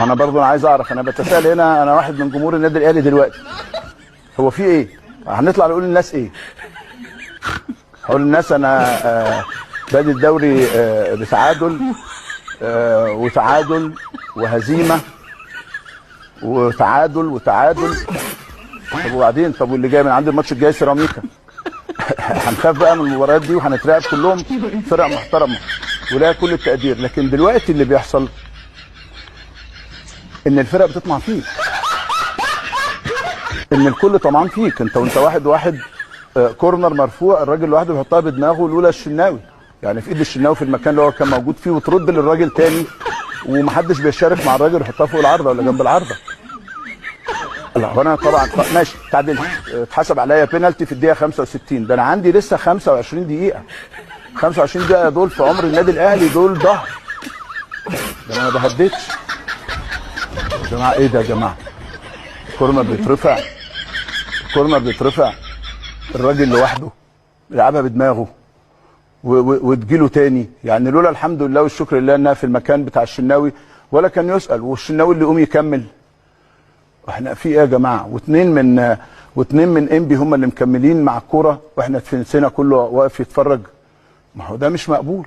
ما انا برضه عايز اعرف، انا بتساءل هنا، انا واحد من جمهور النادي الاهلي دلوقتي. هو في ايه؟ هنطلع نقول للناس ايه؟ هقول للناس انا بادئ الدوري بتعادل وتعادل وهزيمه وتعادل وتعادل. طب وبعدين؟ طب واللي جاي من عند الماتش الجاي سيراميكا. هنخاف بقى من المباريات دي وهنترعب؟ كلهم فرق محترمه ولا كل التقدير. لكن دلوقتي اللي بيحصل ان الفرق بتطمع فيك، ان الكل طمعان فيك. انت وانت واحد كورنر مرفوع، الراجل لوحده بيحطها بدماغه لولا الشناوي، يعني في ايد الشناوي في المكان اللي هو كان موجود فيه، وترد للراجل تاني ومحدش بيشارك مع الراجل يحطها فوق العارضه ولا جنب العارضه. لا وانا طبعا ماشي تعادلت، اتحسب عليا بينالتي في الدقيقه 65، ده انا عندي لسه 25 دقيقه. 25 دقيقه دول في عمر النادي الاهلي دول ظهر. ده انا ما بهددش يا جماعه. ايه ده يا جماعه؟ الكورنر بيترفع، الكورنر بيترفع، الراجل لوحده يلعبها بدماغه وتجيله تاني. يعني لولا الحمد لله والشكر لله انها في المكان بتاع الشناوي ولا كان يسأل، والشناوي اللي يقوم يكمل. احنا في ايه يا جماعه؟ واثنين من انبي هم اللي مكملين مع الكوره واحنا في سنه كله واقف يتفرج. ما هو ده مش مقبول.